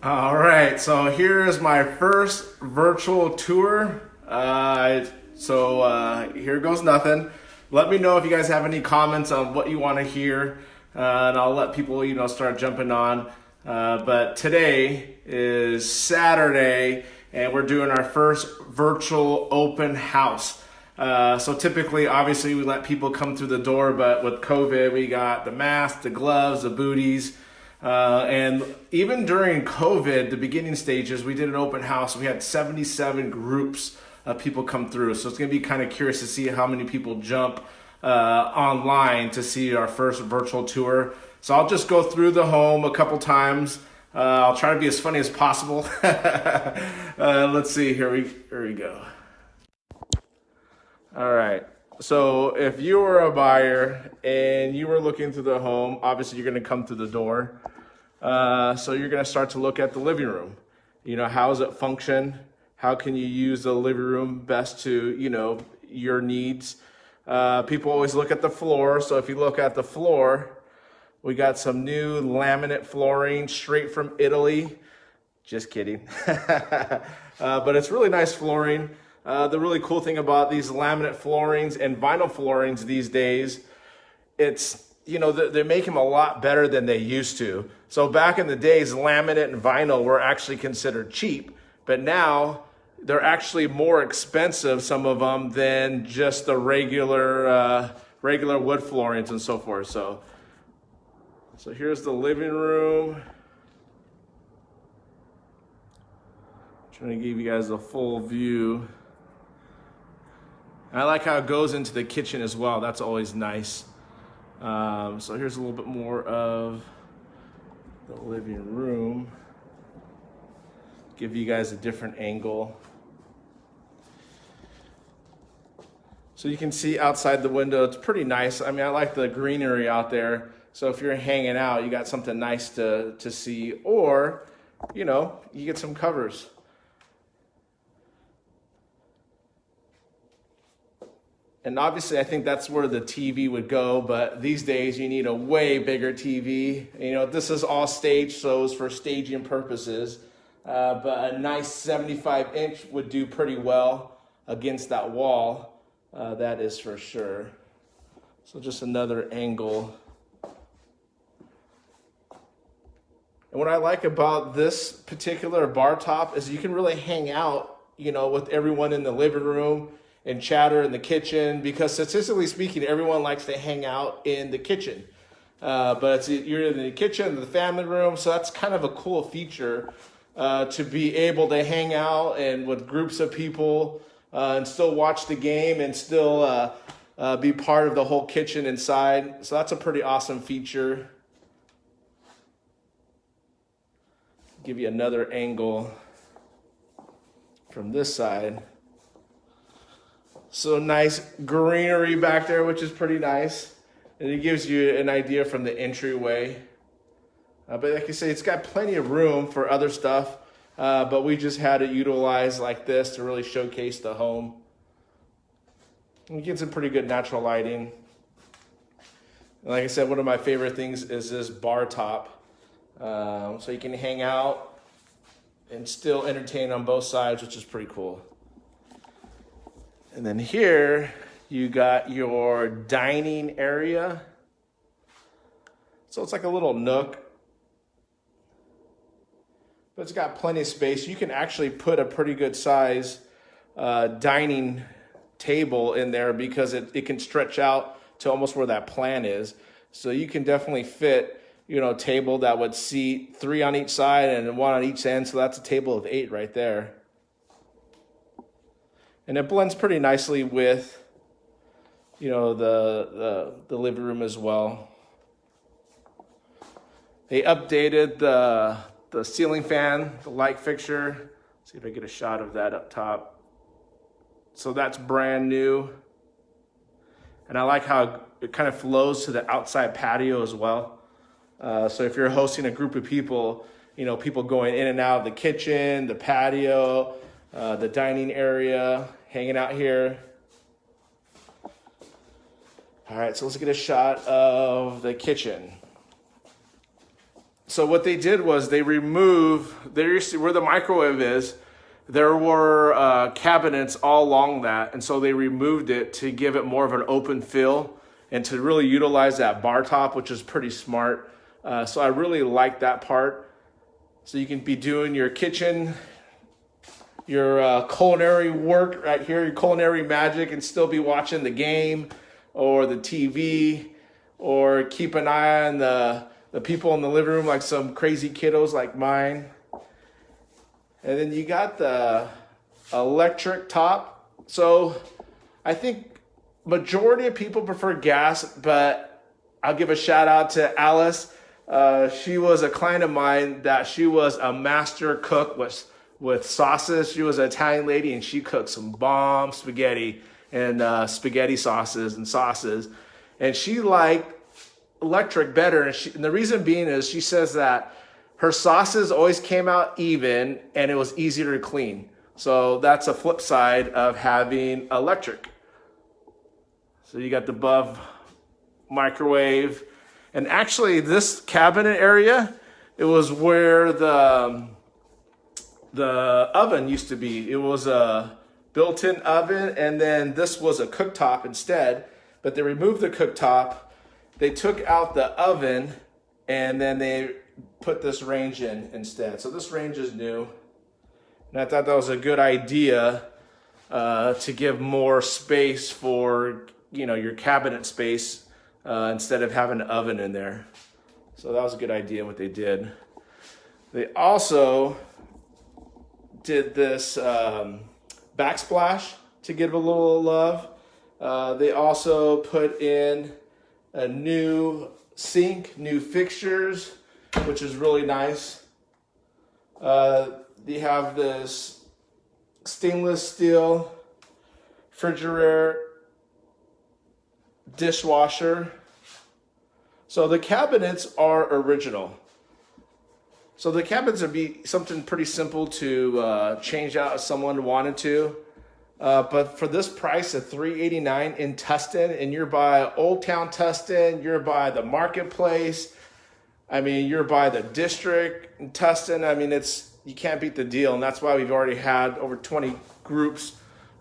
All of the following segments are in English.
All right, so here is my first virtual tour. Here goes nothing. Let me know if you guys have any comments on what you want to hear, and I'll let people start jumping on. But today is Saturday, and we're doing our first virtual open house. So typically, obviously, we let people come through the door, but with COVID, we got the masks, the gloves, the booties. And even during COVID, the beginning stages, we did an open house. We had 77 groups of people come through. So it's going to be kind of curious to see how many people jump online to see our first virtual tour. So I'll just go through the home a couple times. I'll try to be as funny as possible. Let's see. Here we go. All right. So if you were a buyer and you were looking through the home, obviously you're going to come through the door. So you're going to start to look at the living room. How does it function? How can you use the living room best to, your needs? People always look at the floor. So if you look at the floor, we got some new laminate flooring straight from Italy. Just kidding. But it's really nice flooring. The really cool thing about these laminate floorings and vinyl floorings these days, it's, they make them a lot better than they used to. So back in the days, laminate and vinyl were actually considered cheap, but now they're actually more expensive, some of them, than just the regular wood floorings and so forth. So here's the living room. Trying to give you guys a full view. I like how it goes into the kitchen as well. That's always nice. So here's a little bit more of the living room. Give you guys a different angle. So you can see outside the window, it's pretty nice. I mean, I like the greenery out there. So if you're hanging out, you got something nice to see, or, you get some covers. And obviously, I think that's where the TV would go, but these days you need a way bigger TV. This is all staged, so it's for staging purposes. But a nice 75-inch would do pretty well against that wall. That is for sure. So just another angle. And what I like about this particular bar top is you can really hang out, with everyone in the living room and chatter in the kitchen, because statistically speaking, everyone likes to hang out in the kitchen. But you're in the kitchen, the family room, so that's kind of a cool feature to be able to hang out and with groups of people and still watch the game and still be part of the whole kitchen inside. So that's a pretty awesome feature. Give you another angle from this side. So nice greenery back there, which is pretty nice. And it gives you an idea from the entryway. But like I say, it's got plenty of room for other stuff. But we just had it utilized like this to really showcase the home. And you get some pretty good natural lighting. And like I said, one of my favorite things is this bar top. So you can hang out and still entertain on both sides, which is pretty cool. And then here you got your dining area. So it's like a little nook, but it's got plenty of space. You can actually put a pretty good size dining table in there because it can stretch out to almost where that plan is. So you can definitely fit, a table that would seat 3 on each side and 1 on each end. So that's a table of 8 right there. And it blends pretty nicely with, the living room as well. They updated the ceiling fan, the light fixture. See if I get a shot of that up top. So that's brand new. And I like how it kind of flows to the outside patio as well. So if you're hosting a group of people, people going in and out of the kitchen, the patio, the dining area, hanging out here. All right, so let's get a shot of the kitchen. So what they did was they removed, there used to, where the microwave is, there were cabinets all along that. And so they removed it to give it more of an open feel and to really utilize that bar top, which is pretty smart. So I really like that part. So you can be doing your kitchen, your culinary work right here, your culinary magic, and still be watching the game or the TV, or keep an eye on the people in the living room, like some crazy kiddos like mine. And then you got the electric top. So I think majority of people prefer gas, but I'll give a shout out to Alice. She was a client of mine that she was a master cook with sauces. She was an Italian lady, and she cooked some bomb spaghetti and spaghetti sauces and sauces. And she liked electric better. And the reason being is she says that her sauces always came out even and it was easier to clean. So that's a flip side of having electric. So you got the above microwave. And actually this cabinet area, it was where the oven used to be. It was a built-in oven, and then this was a cooktop instead. But they removed the cooktop, they took out the oven, and then they put this range in instead. So this range is new. And I thought that was a good idea to give more space for, your cabinet space instead of having an oven in there. So that was a good idea what they did. They also did this backsplash to give a little love. They also put in a new sink, new fixtures, which is really nice. They have this stainless steel Frigidaire dishwasher. So the cabinets are original. So the cabinets would be something pretty simple to change out if someone wanted to. But for this price of $389 in Tustin, and you're by Old Town Tustin, you're by the marketplace, you're by the district in Tustin. You can't beat the deal, and that's why we've already had over 20 groups,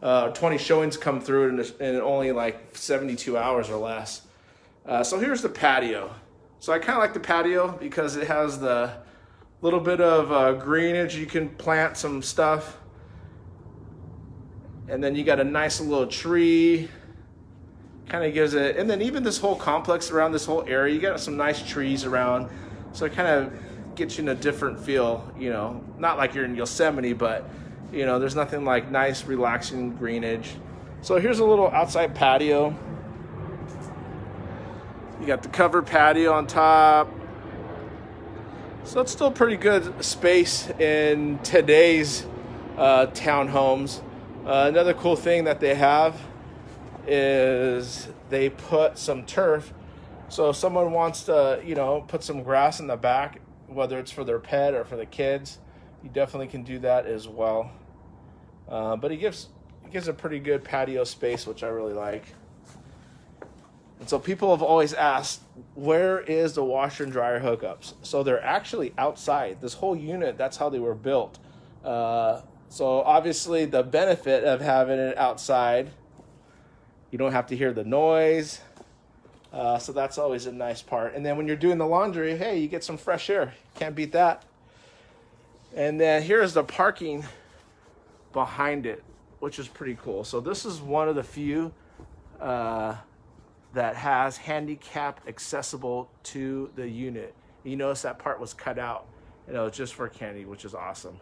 20 showings come through in only like 72 hours or less. So here's the patio. So I kind of like the patio because it has the little bit of greenage. You can plant some stuff. And then you got a nice little tree, kind of gives it, and then even this whole complex around this whole area, you got some nice trees around. So it kind of gets you in a different feel, not like you're in Yosemite, but there's nothing like nice, relaxing greenage. So here's a little outside patio. You got the covered patio on top. So it's still pretty good space in today's townhomes. Another cool thing that they have is they put some turf. So if someone wants to, put some grass in the back, whether it's for their pet or for the kids, you definitely can do that as well. But it gives a pretty good patio space, which I really like. And so people have always asked, where is the washer and dryer hookups? So they're actually outside. This whole unit, that's how they were built. So obviously the benefit of having it outside, you don't have to hear the noise. So that's always a nice part. And then when you're doing the laundry, hey, you get some fresh air. Can't beat that. And then here's the parking behind it, which is pretty cool. So this is one of the few that has handicap accessible to the unit. You notice that part was cut out. It was just for Candy, which is awesome.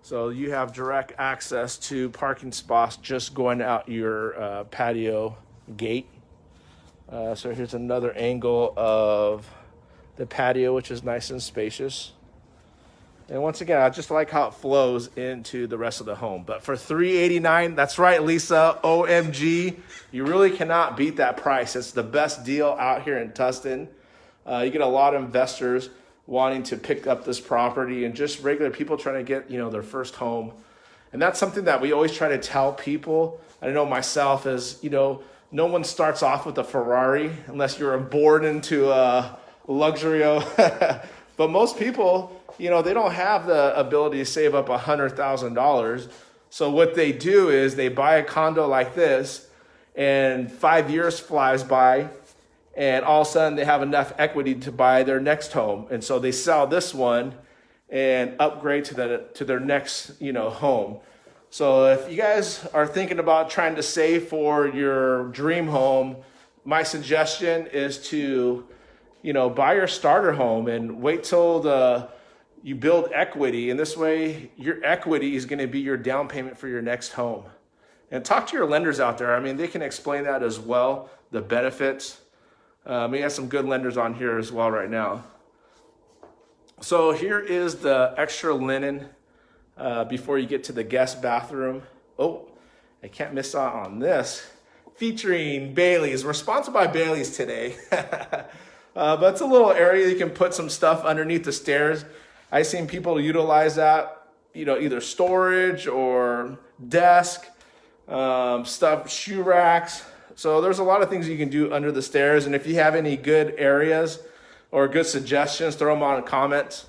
So you have direct access to parking spots just going out your patio gate. So here's another angle of the patio, which is nice and spacious. And once again, I just like how it flows into the rest of the home. But for $389, that's right, Lisa, OMG, you really cannot beat that price. It's the best deal out here in Tustin. You get a lot of investors wanting to pick up this property and just regular people trying to get, their first home. And that's something that we always try to tell people. I know myself is, no one starts off with a Ferrari unless you're born into a Luxurio. But most people, you know, they don't have the ability to save up $100,000. So what they do is they buy a condo like this, and 5 years flies by, and all of a sudden they have enough equity to buy their next home. And so they sell this one and upgrade to their next, you know, home. So if you guys are thinking about trying to save for your dream home, my suggestion is to, you know, buy your starter home and wait till you build equity. And this way your equity is going to be your down payment for your next home. And talk to your lenders out there. I mean, they can explain that as well, the benefits. We have some good lenders on here as well right now. So here is the extra linen before you get to the guest bathroom. Oh, I can't miss out on this. Featuring Bailey's. We're sponsored by Bailey's today. But it's a little area you can put some stuff underneath the stairs. I've seen people utilize that, you know, either storage or desk, stuff, shoe racks. So there's a lot of things you can do under the stairs. And if you have any good areas or good suggestions, throw them on in comments.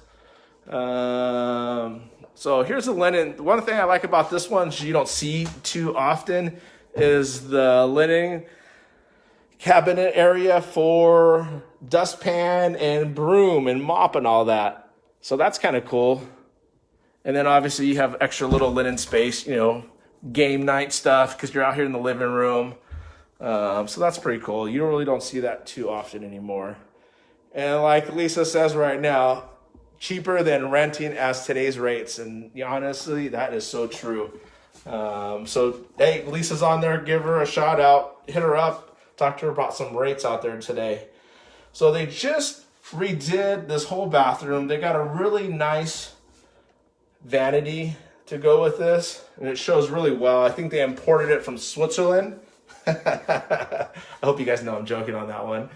So here's the linen. One thing I like about this one you don't see too often is the linen cabinet area for dustpan and broom and mop and all that. So that's kind of cool. And then obviously you have extra little linen space, you know, game night stuff because you're out here in the living room. So that's pretty cool. You really don't see that too often anymore. And like Lisa says right now, cheaper than renting as today's rates. And honestly, that is so true. So, hey, Lisa's on there. Give her a shout out. Hit her up. Talk to her about some rates out there today. So they just redid this whole bathroom. They got a really nice vanity to go with this. And it shows really well. I think they imported it from Switzerland. I hope you guys know I'm joking on that one.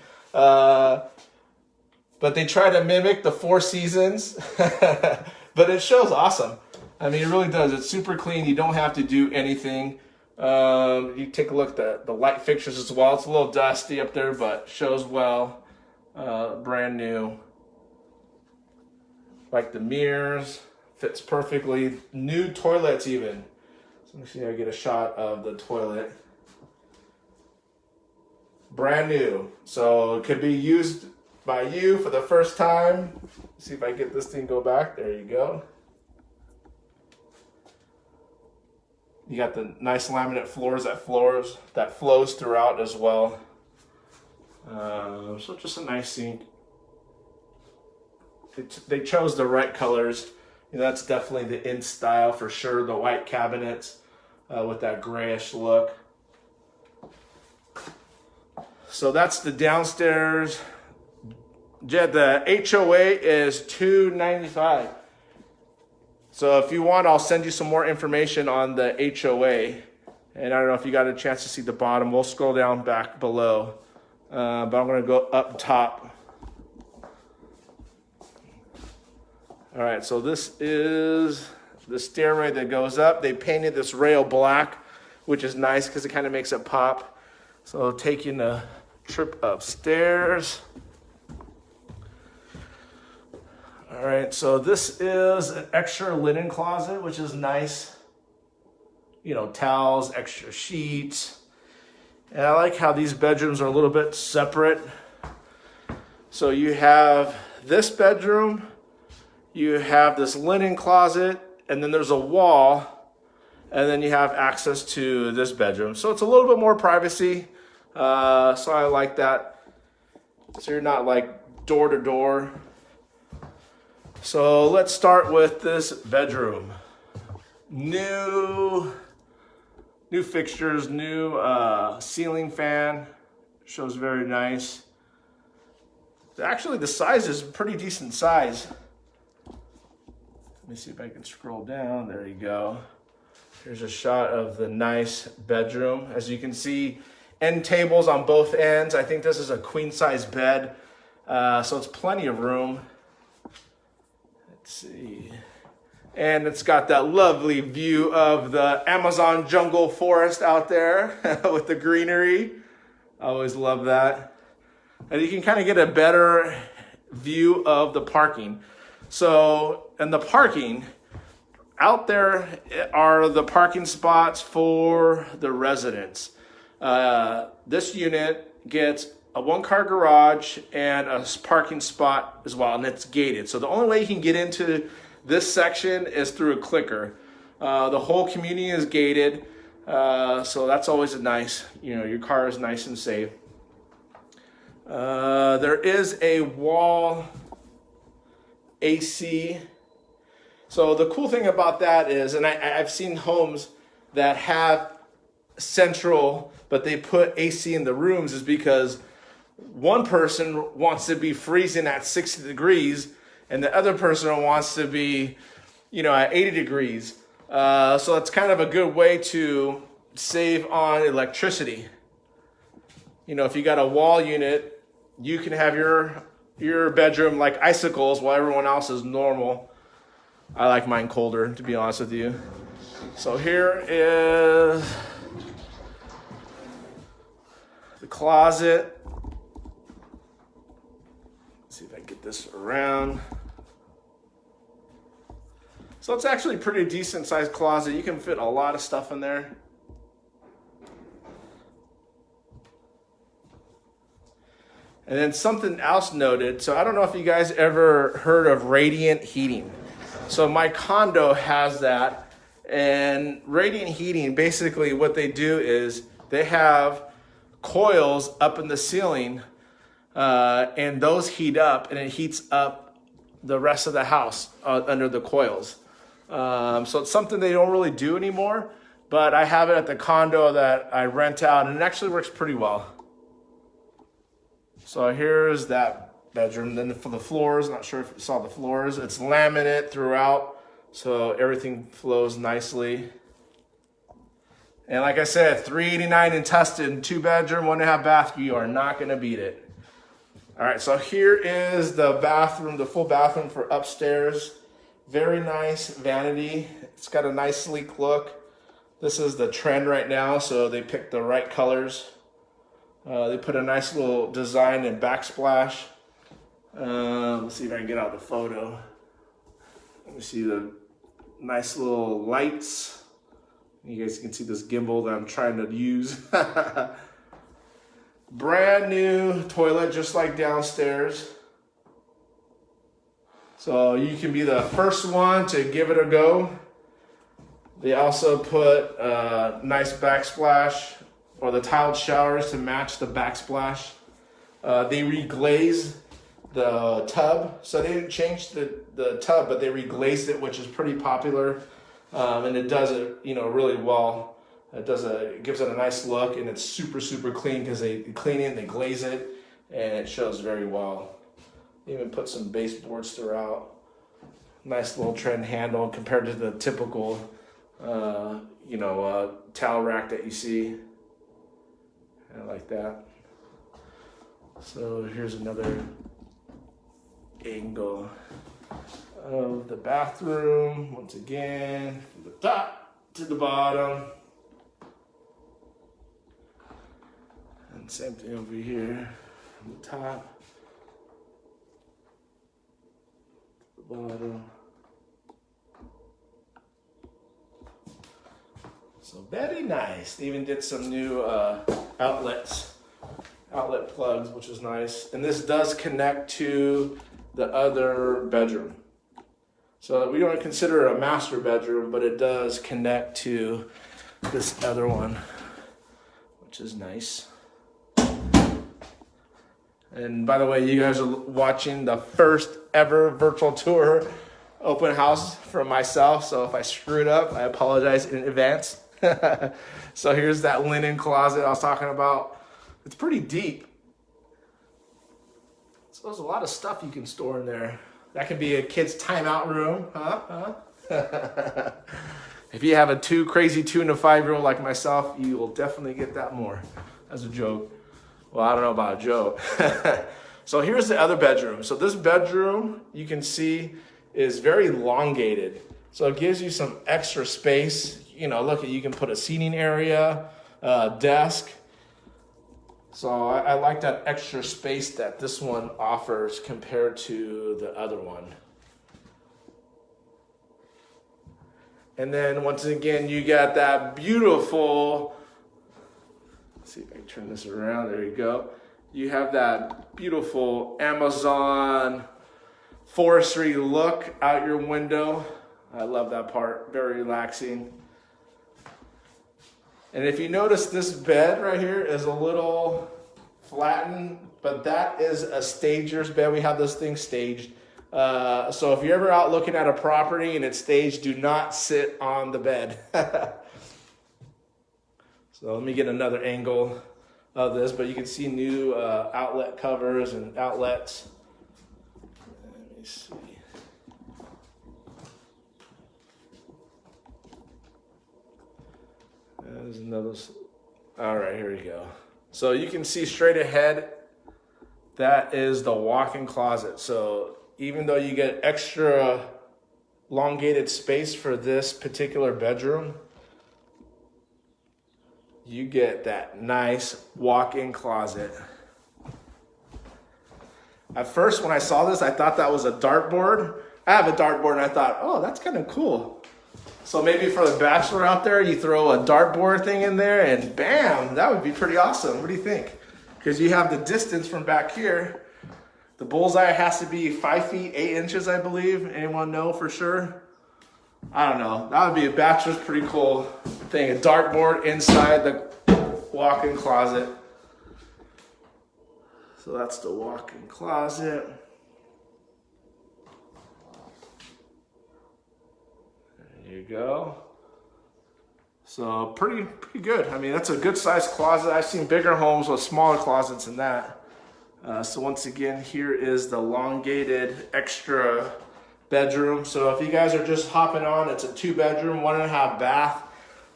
But they try to mimic the Four Seasons. But it shows awesome. I mean, it really does. It's super clean. You don't have to do anything. You take a look at the light fixtures as well. It's a little dusty up there, but shows well. Brand new. Like the mirrors. Fits perfectly. New toilets even. So let me see if I get a shot of the toilet. Brand new. So it could be used by you for the first time. Let's see if I get this thing go back. There you go. You got the nice laminate floors that flows throughout as well. So just a nice sink. They chose the right colors. You know, that's definitely the in style for sure. The white cabinets with that grayish look. So that's the downstairs. The HOA is $295. So if you want, I'll send you some more information on the HOA. And I don't know if you got a chance to see the bottom. We'll scroll down back below. But I'm going to go up top. All right, so this is the stairway that goes up. They painted this rail black, which is nice because it kind of makes it pop. So taking a trip upstairs. All right, so this is an extra linen closet, which is nice. You know, towels, extra sheets. And I like how these bedrooms are a little bit separate. So you have this bedroom, you have this linen closet, and then there's a wall, and then you have access to this bedroom. So it's a little bit more privacy. So I like that. So you're not like door to door. So let's start with this bedroom. New fixtures, new ceiling fan. Shows very nice. Actually, the size is a pretty decent size. Let me see if I can scroll down. There you go. Here's a shot of the nice bedroom. As you can see, end tables on both ends. I think this is a queen size bed. So it's plenty of room. Let's see. And it's got that lovely view of the Amazon jungle forest out there with the greenery. I always love that. And you can kind of get a better view of the parking. So, in the parking, out there are the parking spots for the residents. This unit gets a one-car garage and a parking spot as well, and it's gated. So the only way you can get into this section is through a clicker. The whole community is gated, so that's always a nice, your car is nice and safe. There is a wall AC. So the cool thing about that is, and I've seen homes that have central, but they put AC in the rooms, is because one person wants to be freezing at 60 degrees and the other person wants to be, at 80 degrees. So it's kind of a good way to save on electricity. If you got a wall unit, you can have your bedroom like icicles while everyone else is normal. I like mine colder, to be honest with you. So here is the closet. Let's see if I can get this around. So it's actually a pretty decent sized closet. You can fit a lot of stuff in there. And then something else noted. So I don't know if you guys ever heard of radiant heating. So my condo has that, and radiant heating, basically what they do is they have coils up in the ceiling, and those heat up, and it heats up the rest of the house under the coils. So it's something they don't really do anymore, but I have it at the condo that I rent out, and it actually works pretty well. So here's that bedroom. Then for the floors, not sure if you saw the floors, it's laminate throughout, so everything flows nicely. And like I said, $389 in Tustin, 2-bedroom, 1.5 bath. You are not going to beat it. All right, so here is the bathroom, the full bathroom for upstairs. Very nice vanity. It's got a nice sleek look. This is the trend right now, so they picked the right colors. They put a nice little design and backsplash. Let's see if I can get out the photo. Let me see the nice little lights. You guys can see this gimbal that I'm trying to use. Brand new toilet, just like downstairs. So you can be the first one to give it a go. They also put a nice backsplash, or the tiled showers to match the backsplash. They reglaze the tub, so they didn't change the tub, but they reglazed it, which is pretty popular, and it does it really well. It gives it a nice look, and it's super clean because they clean it, they glaze it, and it shows very well. They even put some baseboards throughout. Nice little trend handle compared to the typical towel rack that you see. I like that. So here's another angle of the bathroom. Once again, from the top to the bottom. And same thing over here, from the top to the bottom. So very nice. They even did some new outlet plugs, which is nice. And this does connect to the other bedroom. So we don't consider it a master bedroom, but it does connect to this other one, which is nice. And by the way, you guys are watching the first ever virtual tour open house from myself. So if I screwed up, I apologize in advance. So here's that linen closet I was talking about. It's pretty deep. So there's a lot of stuff you can store in there. That could be a kid's timeout room, huh? If you have a crazy 2 and a 5-year-old like myself, you will definitely get that more. As a joke. Well, I don't know about a joke. So here's the other bedroom. So this bedroom, you can see, is very elongated. So it gives you some extra space. You can put a seating area, desk. So I like that extra space that this one offers compared to the other one. And then once again, you got that beautiful, let's see if I can turn this around, there you go. You have that beautiful Amazon forestry look out your window. I love that part, very relaxing. And if you notice, this bed right here is a little flattened, but that is a stager's bed. We have this thing staged. So if you're ever out looking at a property and it's staged, do not sit on the bed. So let me get another angle of this, but you can see new outlet covers and outlets. Let me see. There's another. All right, here we go. So you can see straight ahead, that is the walk-in closet. So even though you get extra elongated space for this particular bedroom, you get that nice walk-in closet. At first, when I saw this, I thought that was a dartboard. I have a dartboard, and I thought, oh, that's kind of cool. So maybe for the bachelor out there, you throw a dartboard thing in there, and bam, that would be pretty awesome. What do you think? Because you have the distance from back here. The bullseye has to be 5 feet, 8 inches, I believe. Anyone know for sure? I don't know. That would be a bachelor's pretty cool thing. A dartboard inside the walk-in closet. So that's the walk-in closet. There you go. So pretty good. I mean, that's a good sized closet. I've seen bigger homes with smaller closets than that. So once again, here is the elongated extra bedroom. So if you guys are just hopping on, it's a 2-bedroom, 1.5 bath,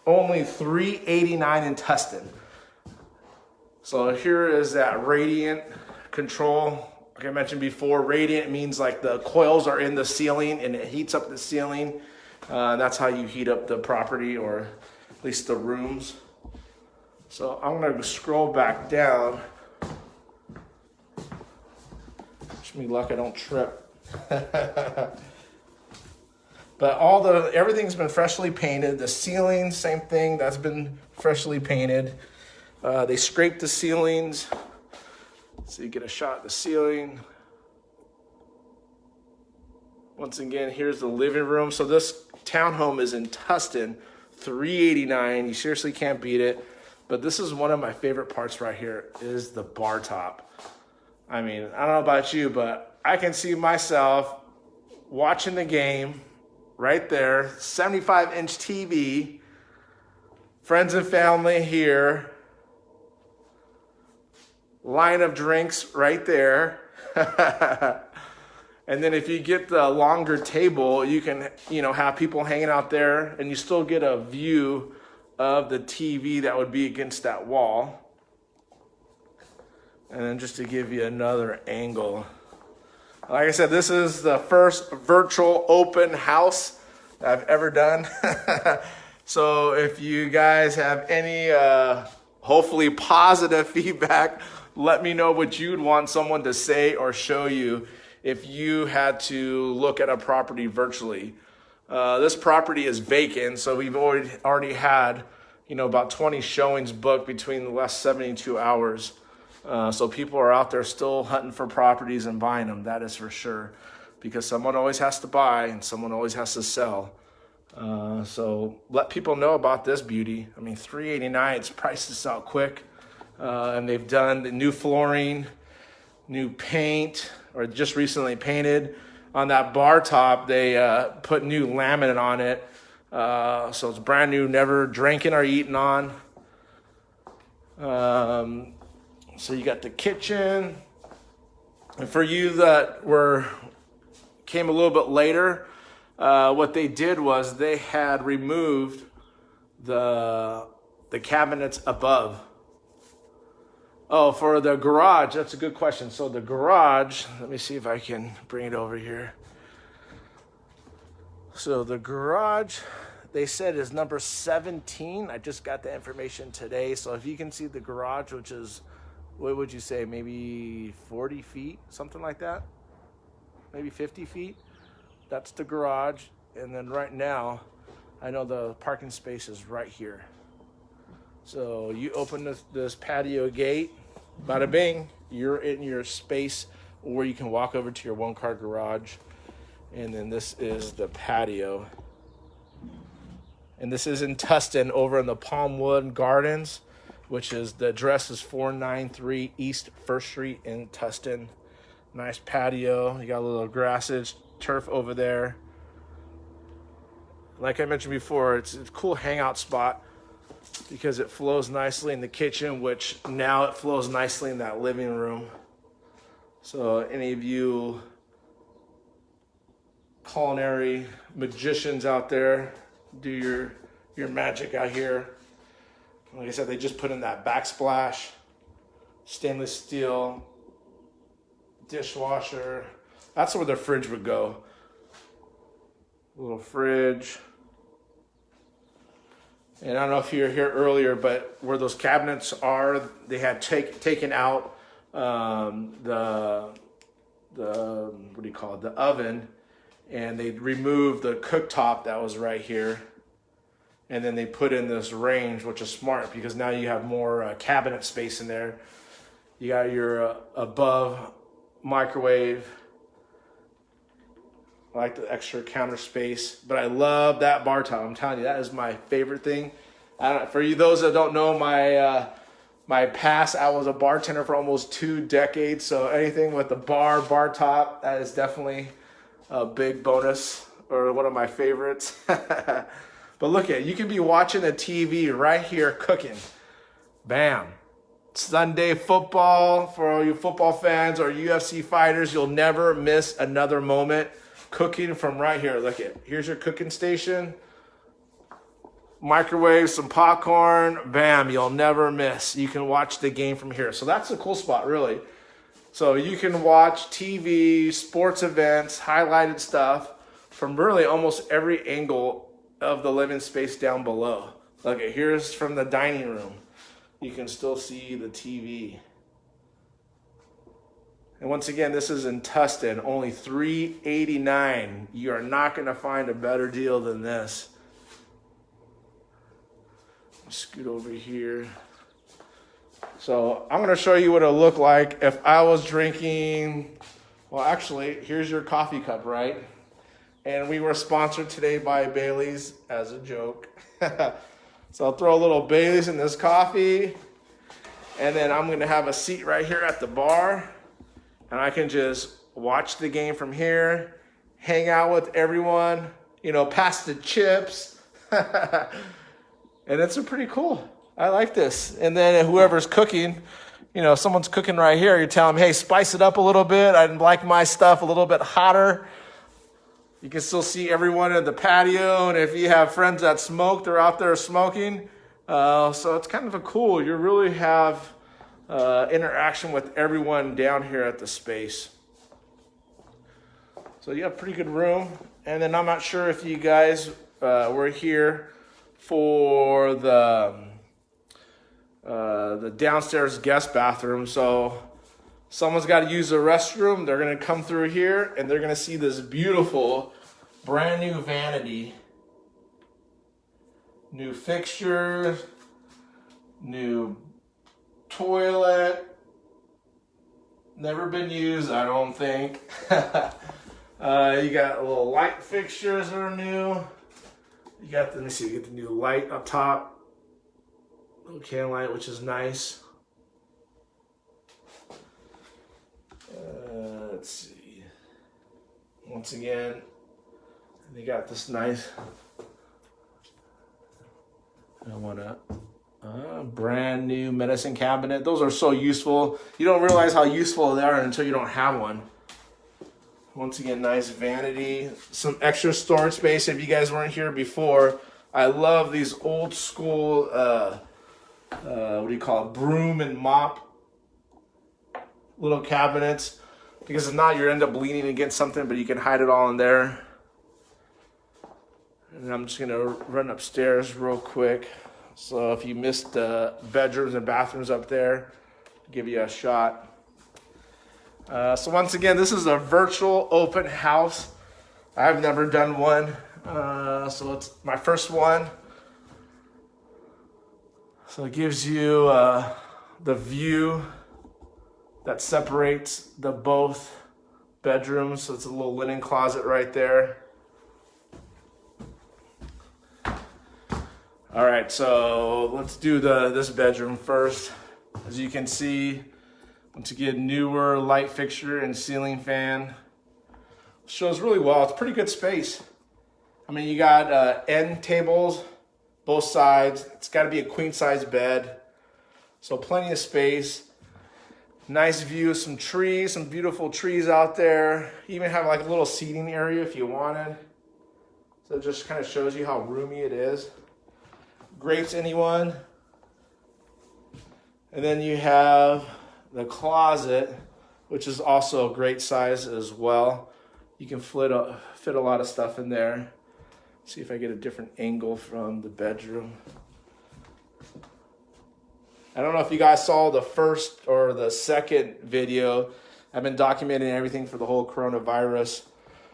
only $389 in Tustin. So here is that radiant control. Like I mentioned before, radiant means like the coils are in the ceiling and it heats up the ceiling. That's how you heat up the property, or at least the rooms. So I'm gonna scroll back down. Wish me luck I don't trip. But everything's been freshly painted. The ceiling, same thing, that's been freshly painted. They scraped the ceilings, so you get a shot of the ceiling. Once again, here's the living room. So this townhome is in Tustin, $389. You seriously can't beat it. But this is one of my favorite parts right here, is the bar top. I mean, I don't know about you, but I can see myself watching the game right there, 75-inch TV, friends and family here, line of drinks right there. And then if you get the longer table, you can, have people hanging out there, and you still get a view of the TV that would be against that wall. And then just to give you another angle. Like I said, this is the first virtual open house I've ever done. So if you guys have any hopefully positive feedback, let me know what you'd want someone to say or show you if you had to look at a property virtually. This property is vacant, so we've already had about 20 showings booked between the last 72 hours. So people are out there still hunting for properties and buying them, that is for sure. Because someone always has to buy and someone always has to sell. So let people know about this beauty. I mean, $389, it's priced this out quick. And they've done the new flooring, new paint, or just recently painted. On that bar top, they put new laminate on it. So it's brand new, never drinking or eaten on. So you got the kitchen. And for you that came a little bit later, what they did was they had removed the cabinets above. Oh, for the garage, that's a good question. So the garage, let me see if I can bring it over here. So the garage, they said is number 17. I just got the information today. So if you can see the garage, which is what would you say, maybe 40 feet, something like that? Maybe 50 feet. That's the garage. And then right now, I know the parking space is right here. So you open this patio gate, bada bing, you're in your space, or you can walk over to your one-car garage. And then this is the patio. And this is in Tustin, over in the Palmwood Gardens, which is, the address is 493 East 1st Street in Tustin. Nice patio. You got a little grasses, turf over there. Like I mentioned before, it's a cool hangout spot because it flows nicely in the kitchen, which now it flows nicely in that living room. So any of you culinary magicians out there, do your magic out here. Like I said, they just put in that backsplash, stainless steel dishwasher. That's where the fridge would go. Little fridge. And I don't know if you were here earlier, but where those cabinets are, they had taken out the what do you call it? The oven, and they removed the cooktop that was right here. And then they put in this range, which is smart because now you have more cabinet space in there. You got your above microwave. I like the extra counter space, but I love that bar top. I'm telling you, that is my favorite thing. For you, those that don't know my past, I was a bartender for almost 2 decades. So anything with the bar top, that is definitely a big bonus, or one of my favorites. But look at, you can be watching the TV right here cooking. Bam. Sunday football, for all you football fans or UFC fighters, you'll never miss another moment cooking from right here. Look at, here's your cooking station. Microwave, some popcorn, bam, you'll never miss. You can watch the game from here. So that's a cool spot, really. So you can watch TV, sports events, highlighted stuff from really almost every angle of the living space down below. Look, here's from the dining room. You can still see the TV. And once again, this is in Tustin, only $389. You are not going to find a better deal than this. Scoot over here. So I'm going to show you what it'll look like if I was drinking. Well, actually, here's your coffee cup, right? And we were sponsored today by Bailey's as a joke. So I'll throw a little Bailey's in this coffee. And then I'm going to have a seat right here at the bar. And I can just watch the game from here, hang out with everyone, pass the chips. And it's pretty cool. I like this. And then whoever's cooking, someone's cooking right here, you tell them, hey, spice it up a little bit. I'd like my stuff a little bit hotter. You can still see everyone at the patio, and if you have friends that smoke, they're out there smoking. So it's kind of a cool. You really have interaction with everyone down here at the space. So you have a pretty good room. And then I'm not sure if you guys were here for the downstairs guest bathroom. So someone's got to use the restroom. They're going to come through here, and they're going to see this beautiful brand new vanity. New fixtures, new toilet. Never been used, I don't think. You got little light fixtures that are new. You got, let me see, you get the new light up top. Little can light, which is nice. Let's see. Once again, they got this nice. I want a brand new medicine cabinet. Those are so useful. You don't realize how useful they are until you don't have one. Once again, nice vanity. Some extra storage space if you guys weren't here before. I love these old school, what do you call it, broom and mop little cabinets. Because if not, you end up leaning against something, but you can hide it all in there. And I'm just going to run upstairs real quick. So if you missed the bedrooms and bathrooms up there, give you a shot. So once again, this is a virtual open house. I've never done one, so it's my first one. So it gives you the view that separates the both bedrooms. So it's a little linen closet right there. All right, so let's do this bedroom first. As you can see, once again, newer light fixture and ceiling fan. Shows really well. It's pretty good space. I mean, you got end tables, both sides. It's got to be a queen size bed. So plenty of space. Nice view of some trees, some beautiful trees out there. You even have like a little seating area if you wanted. So it just kind of shows you how roomy it is. Grates anyone. And then you have the closet, which is also a great size as well. You can fit a lot of stuff in there. See if I get a different angle from the bedroom. I don't know if you guys saw the first or the second video. I've been documenting everything for the whole coronavirus.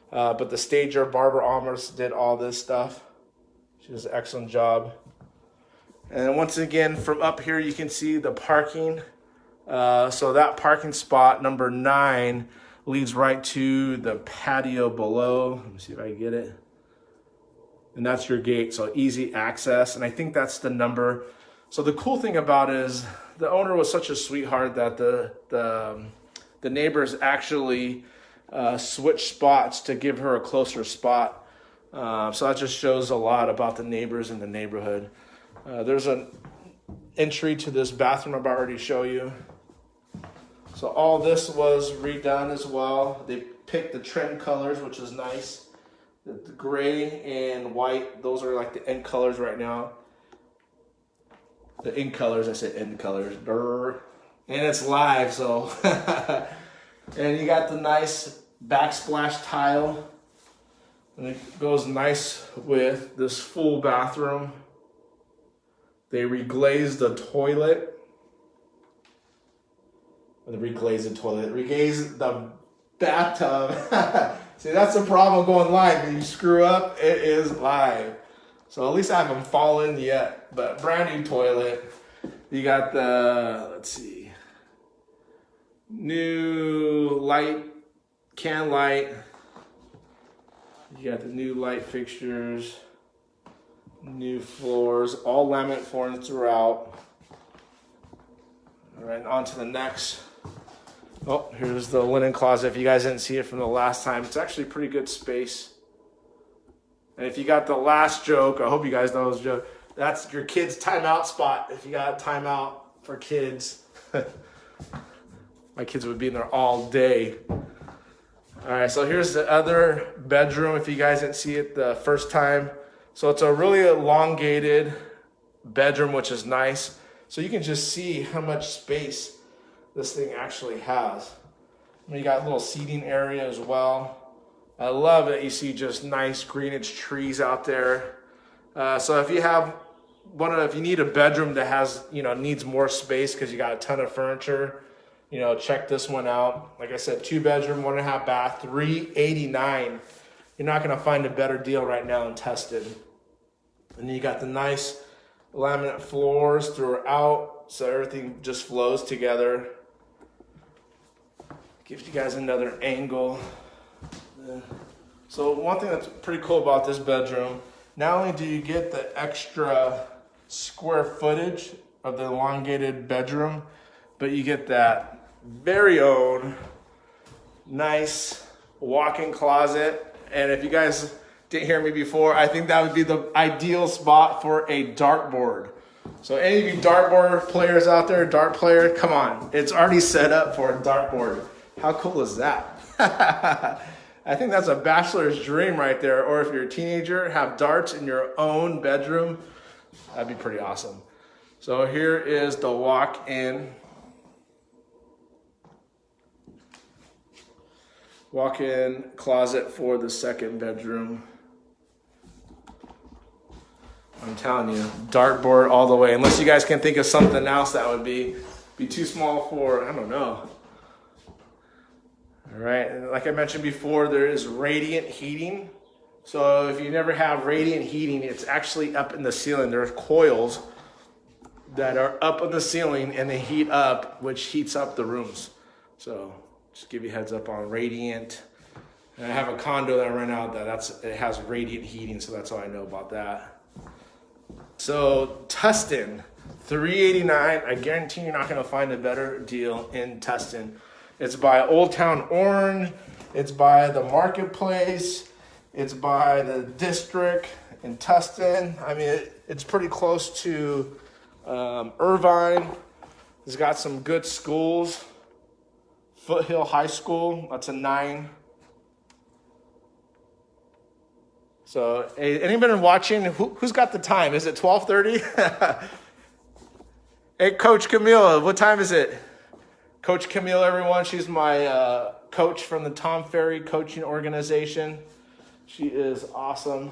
But the stager, Barbara Almers, did all this stuff. She does an excellent job. And once again, from up here, you can see the parking. So that parking spot, number 9, leads right to the patio below. Let me see if I can get it. And that's your gate, so easy access. And I think that's the number. So the cool thing about it is the owner was such a sweetheart that the neighbors actually switched spots to give her a closer spot. So that just shows a lot about the neighbors in the neighborhood. There's an entry to this bathroom I've already shown you. So all this was redone as well. They picked the trim colors, which is nice. The gray and white, those are like the end colors right now. The end colors, I said end colors. Durr. And it's live, so. And you got the nice backsplash tile. And it goes nice with this full bathroom. They reglazed the toilet. Reglazed the bathtub. See, that's the problem going live. When you screw up, it is live. So at least I haven't fallen yet. But brand new toilet. You got the, let's see, new light, can light. You got the new light fixtures. New floors, all laminate flooring throughout. All right, on to the next. Oh, here's the linen closet. If you guys didn't see it from the last time, it's actually pretty good space. And if you got the last joke, I hope you guys know this joke. That's your kid's timeout spot. If you got a timeout for kids, my kids would be in there all day. All right, so here's the other bedroom. If you guys didn't see it the first time. So it's a really elongated bedroom, which is nice. So you can just see how much space this thing actually has. I mean, you got a little seating area as well. I love that you see just nice greenage trees out there. So if you have if you need a bedroom that has, needs more space because you got a ton of furniture, check this one out. Like I said, 2-bedroom, 1.5 bath, $389. You're not gonna find a better deal right now in Tustin. And then you got the nice laminate floors throughout, so everything just flows together. Gives you guys another angle. So one thing that's pretty cool about this bedroom, not only do you get the extra square footage of the elongated bedroom, but you get that very own nice walk-in closet. And if you guys didn't hear me before, I think that would be the ideal spot for a dartboard. So any of you dartboard players out there, dart player, come on. It's already set up for a dartboard. How cool is that? I think that's a bachelor's dream right there. Or if you're a teenager, have darts in your own bedroom. That'd be pretty awesome. So here is the walk-in closet for the second bedroom. I'm telling you, dartboard all the way. Unless you guys can think of something else that would be Be too small for, I don't know. All right, and like I mentioned before, there is radiant heating. So if you never have radiant heating, it's actually up in the ceiling. There's coils that are up on the ceiling and they heat up, which heats up the rooms. So just give you a heads up on radiant. And I have a condo that I rent out it has radiant heating, so that's all I know about that. So Tustin, $389. I guarantee you're not gonna find a better deal in Tustin. It's by Old Town Orange. It's by the Marketplace. It's by the District in Tustin. I mean, it's pretty close to Irvine. It's got some good schools. Foothill High School, that's a 9. So, hey, anybody watching? Who's got the time? Is it 12:30? Hey, Coach Camille, what time is it? Coach Camille, everyone. She's my coach from the Tom Ferry coaching organization. She is awesome.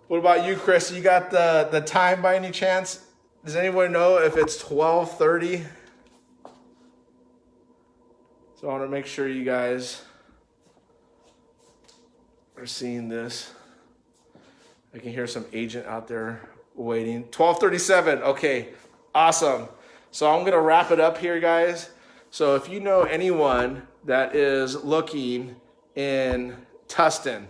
What about you, Chris? You got the time by any chance? Does anyone know if it's 12:30? So I want to make sure you guys are seeing this. I can hear some agent out there waiting. 12:37. Okay, awesome. So I'm going to wrap it up here, guys. So if you know anyone that is looking in Tustin,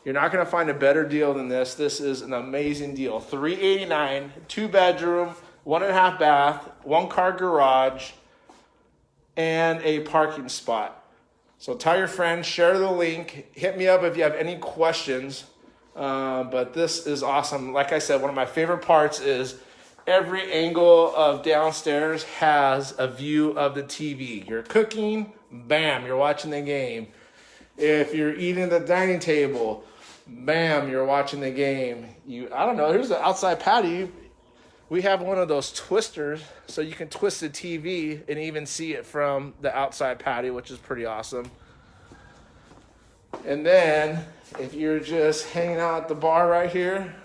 you're not going to find a better deal than this. This is an amazing deal. $389, 2-bedroom, 1.5 bath, 1-car garage, and a parking spot. So tell your friends, share the link, hit me up if you have any questions. But this is awesome. Like I said, one of my favorite parts is every angle of downstairs has a view of the TV. You're cooking, bam, you're watching the game. If you're eating at the dining table, bam, you're watching the game. I don't know, here's the outside patio. We have one of those twisters, so you can twist the TV and even see it from the outside patio, which is pretty awesome. And then, if you're just hanging out at the bar right here,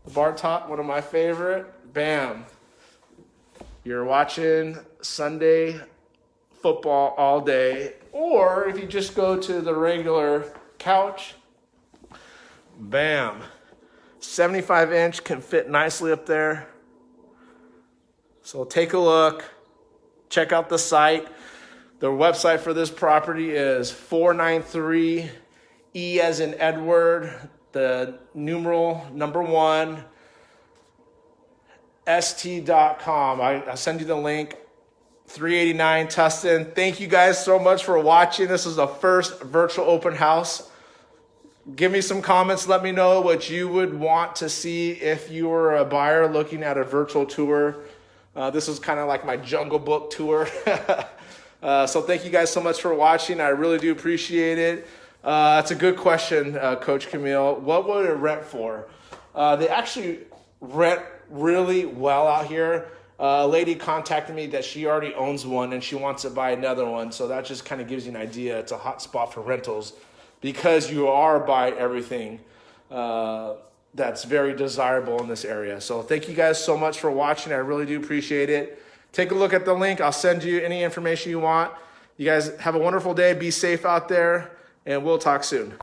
the bar top, one of my favorite, bam. You're watching Sunday football all day. Or if you just go to the regular couch, bam. 75-inch can fit nicely up there. So take a look. Check out the site. The website for this property is 493 E as in Edward, the numeral number 1, st.com. I'll send you the link. 389 Tustin. Thank you guys so much for watching. This is the first virtual open house. Give me some comments. Let me know what you would want to see if you were a buyer looking at a virtual tour. This is kind of like my Jungle Book tour. So thank you guys so much for watching. I really do appreciate it. That's a good question, Coach Camille. What would it rent for? They actually rent really well out here. A lady contacted me that she already owns one and she wants to buy another one. So that just kind of gives you an idea. It's a hot spot for rentals because you are buying everything that's very desirable in this area. So thank you guys so much for watching. I really do appreciate it. Take a look at the link. I'll send you any information you want. You guys have a wonderful day. Be safe out there, and we'll talk soon.